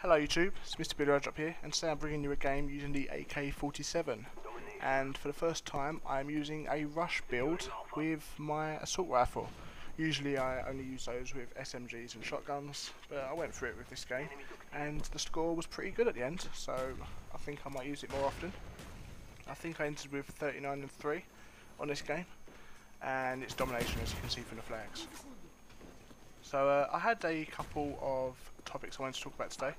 Hello YouTube, it's Mr. Airdrop here, and today I'm bringing you a game using the AK-47. And for the first time I'm using a rush build with my assault rifle. Usually I only use those with SMGs and shotguns, but I went through it with this game and the score was pretty good at the end, so I think I might use it more often. I think I entered with 39 and 3 on this game, and it's Domination, as you can see from the flags. So I had a couple of topics I wanted to talk about today.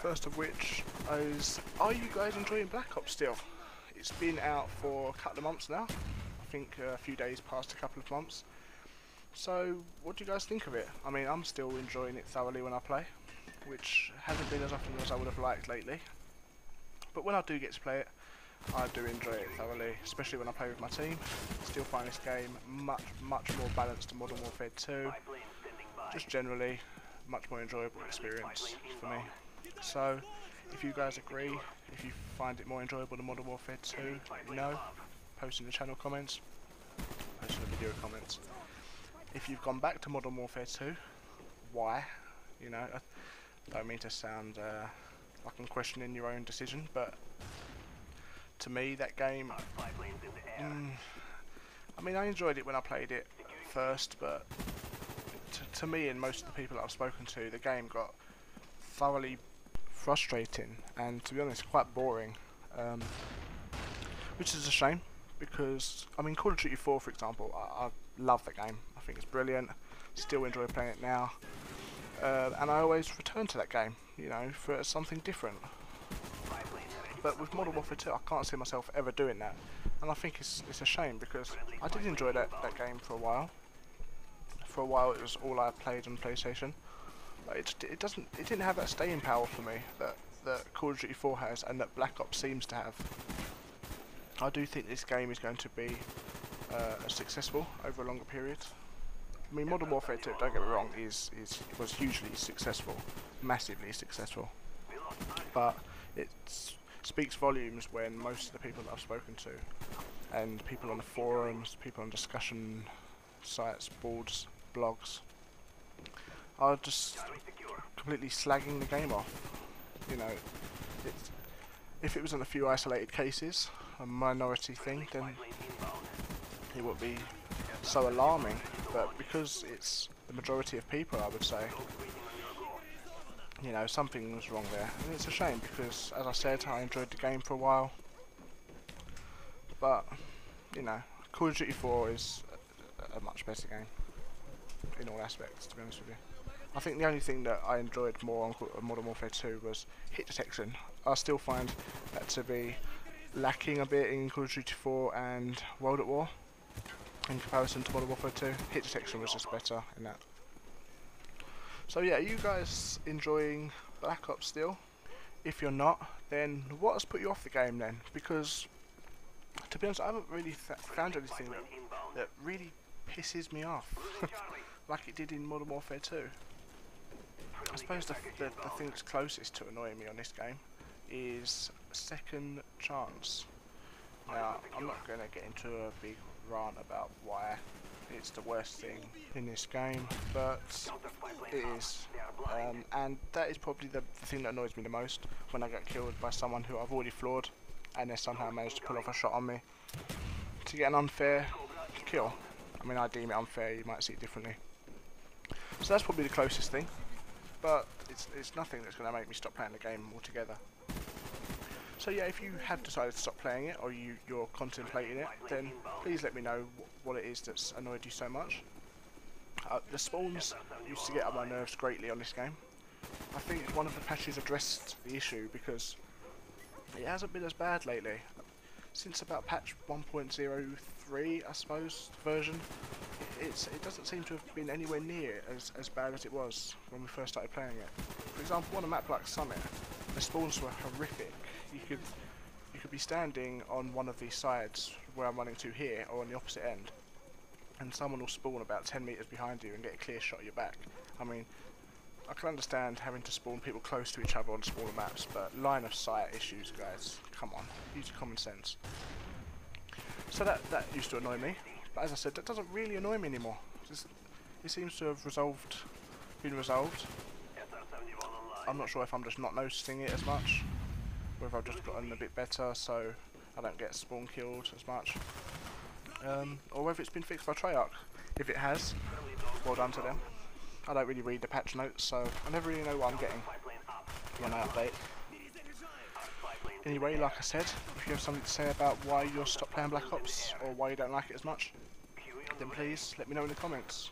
First of which is, are you guys enjoying Black Ops still? It's been out for a couple of months now. I think a few days past a couple of months. So what do you guys think of it? I mean, I'm still enjoying it thoroughly when I play, which hasn't been as often as I would have liked lately. But when I do get to play it, I do enjoy it thoroughly, especially when I play with my team. Still find this game much more balanced to Modern Warfare 2. Just generally, much more enjoyable experience for me. So, if you guys agree, if you find it more enjoyable than Modern Warfare 2, let me know. Post in the channel comments, post in the video comments. If you've gone back to Modern Warfare 2, why? You know, I don't mean to sound like I'm questioning your own decision, but to me that game, I mean, I enjoyed it when I played it first, but to me and most of the people that I've spoken to, the game got thoroughly frustrating and, to be honest, quite boring, which is a shame because, I mean, Call of Duty 4 for example, I love that game. I think it's brilliant, still enjoy playing it now, and I always return to that game, you know, for something different. But with Modern Warfare 2 I can't see myself ever doing that, and I think it's a shame because I did enjoy that game for a while. For a while it was all I played on PlayStation, but it didn't have that staying power for me that Call of Duty 4 has and that Black Ops seems to have. I do think this game is going to be successful over a longer period. I mean, Modern Warfare 2, don't get me wrong, was hugely successful, massively successful, but it speaks volumes when most of the people that I've spoken to, and people on the forums, people on discussion sites, boards, blogs, are just completely slagging the game off. You know, if it wasn't a few isolated cases, a minority thing, then it wouldn't be so alarming. But because it's the majority of people, I would say, you know, something was wrong there, and it's a shame because, as I said, I enjoyed the game for a while. But you know, Call of Duty 4 is a much better game in all aspects, to be honest with you. I think the only thing that I enjoyed more on Modern Warfare 2 was hit detection. I still find that to be lacking a bit in Call of Duty 4 and World at War in comparison to Modern Warfare 2. Hit detection was just better in that. So yeah, are you guys enjoying Black Ops still? If you're not, then what has put you off the game then? Because, to be honest, I haven't really found anything that really pisses me off like it did in Modern Warfare 2. I suppose the thing that's closest to annoying me on this game is second chance. Now, I'm not going to get into a big rant about why it's the worst thing in this game, but it is, and that is probably the thing that annoys me the most, when I get killed by someone who I've already floored and they somehow managed to pull off a shot on me to get an unfair kill. I mean, I deem it unfair, you might see it differently. So that's probably the closest thing, but it's nothing that's going to make me stop playing the game altogether. So yeah, if you have decided to stop playing it, or you're contemplating it, then please let me know what it is that's annoyed you so much. The spawns used to get on my nerves greatly on this game. I think one of the patches addressed the issue because it hasn't been as bad lately. Since about patch 1.03, I suppose, version, it doesn't seem to have been anywhere near as bad as it was when we first started playing it. For example, on a map like Summit, the spawns were horrific. You could be standing on one of these sides where I'm running to here, or on the opposite end, and someone will spawn about 10 meters behind you and get a clear shot at your back. I mean, I can understand having to spawn people close to each other on smaller maps, but line of sight issues, guys, come on, use your common sense. So that used to annoy me, but as I said, that doesn't really annoy me anymore. It seems to have been resolved. I'm not sure if I'm just not noticing it as much, whether I've just gotten a bit better so I don't get spawn killed as much, or whether it's been fixed by Treyarch. If it has, well done to them. I don't really read the patch notes, so I never really know what I'm getting when I update. Anyway, like I said, if you have something to say about why you're stopped playing Black Ops, or why you don't like it as much, then please let me know in the comments.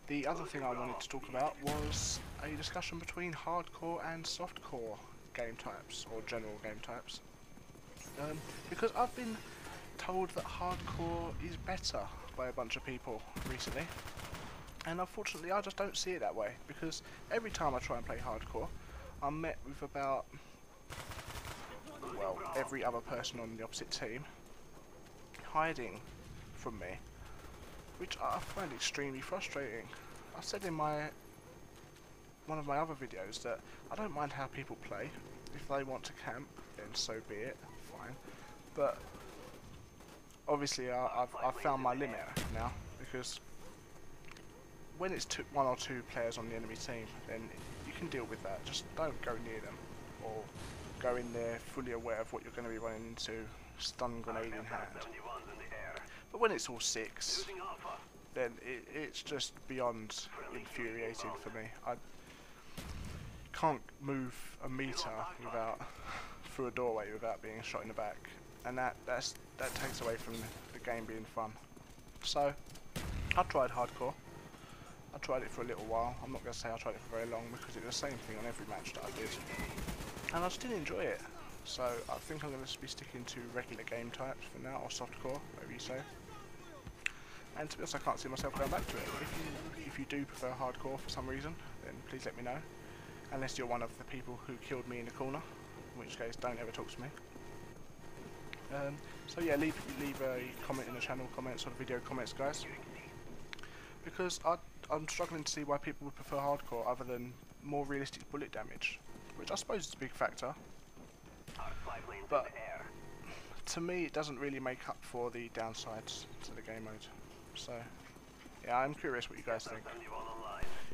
The other thing I wanted to talk about was a discussion between hardcore and softcore game types, or general game types. Because I've been told that hardcore is better by a bunch of people recently, and unfortunately I just don't see it that way, because every time I try and play hardcore I'm met with about, well, every other person on the opposite team hiding from me, which I find extremely frustrating. I said in one of my other videos that I don't mind how people play. If they want to camp, then so be it, fine. But obviously I've found my limit now, because when it's one or two players on the enemy team, then you can deal with that. Just don't go near them, or go in there fully aware of what you're going to be running into, stun grenade in hand. But when it's all six, then it's just beyond infuriating for me. I can't move a meter through a doorway without being shot in the back, and that takes away from the game being fun. So I tried hardcore. I tried it for a little while. I'm not going to say I tried it for very long, because it was the same thing on every match that I did, and I just didn't enjoy it. So I think I'm going to be sticking to regular game types for now, or softcore, whatever you say. And to be honest, I can't see myself going back to it. If you do prefer hardcore for some reason, then please let me know. Unless you're one of the people who killed me in the corner, in which case don't ever talk to me. So yeah, leave a comment in the channel comments or the video comments, guys. Because I'm struggling to see why people would prefer hardcore other than more realistic bullet damage, which I suppose is a big factor. But to me, it doesn't really make up for the downsides to the game mode. So yeah, I'm curious what you guys think.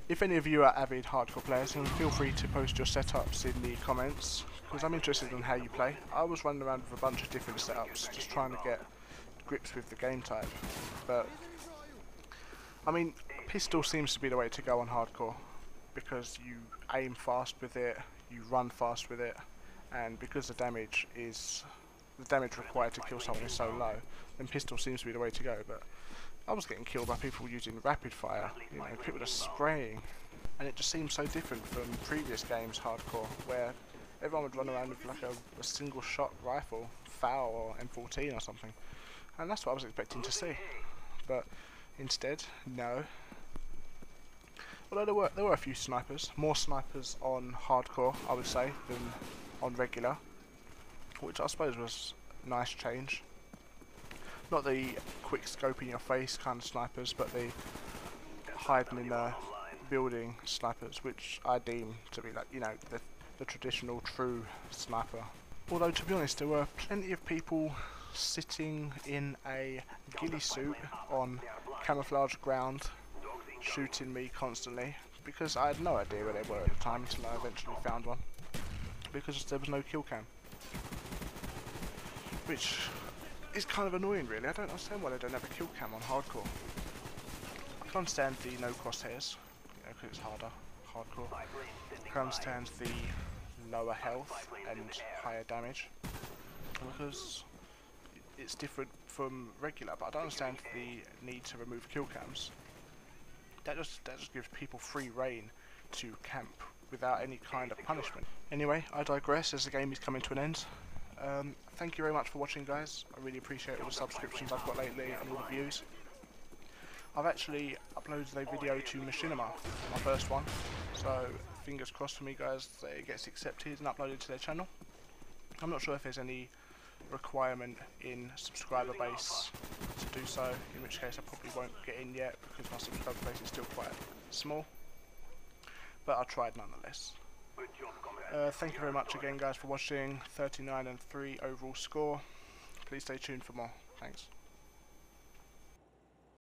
If any of you are avid hardcore players, then feel free to post your setups in the comments, because I'm interested in how you play. I was running around with a bunch of different setups, just trying to get grips with the game type. But I mean, pistol seems to be the way to go on hardcore, because you aim fast with it, you run fast with it, and because the damage required to kill someone is so low, then pistol seems to be the way to go. But I was getting killed by people using rapid fire, you know, people just spraying, and it just seems so different from previous games hardcore, where everyone would run around with like a single shot rifle, FAL or M14 or something, and that's what I was expecting to see. But instead, no. Although there were a few snipers, more snipers on hardcore, I would say, than on regular, which I suppose was a nice change. Not the quick scope in your face kind of snipers, but the hiding in the building snipers, which I deem to be, like, you know, the traditional true sniper. Although to be honest, there were plenty of people sitting in a ghillie suit on camouflage ground shooting me constantly, because I had no idea where they were at the time until I eventually found one, because there was no kill cam, which is kind of annoying really. I don't understand why they don't have a kill cam on hardcore. I can understand the no crosshairs, you know, because it's hardcore. I can understand the lower health and higher damage, because it's different from regular, but I don't understand the need to remove kill cams. That just gives people free reign to camp without any kind of punishment. Anyway, I digress, as the game is coming to an end. Thank you very much for watching, guys. I really appreciate all the subscriptions I've got lately and all the views. I've actually uploaded a video to Machinima, my first one, so fingers crossed for me, guys, that it gets accepted and uploaded to their channel. I'm not sure if there's any requirement in subscriber base to do so, in which case I probably won't get in yet, because my subscriber base is still quite small, but I tried nonetheless. Thank you very much again, guys, for watching. 39-3 overall score. Please stay tuned for more. Thanks.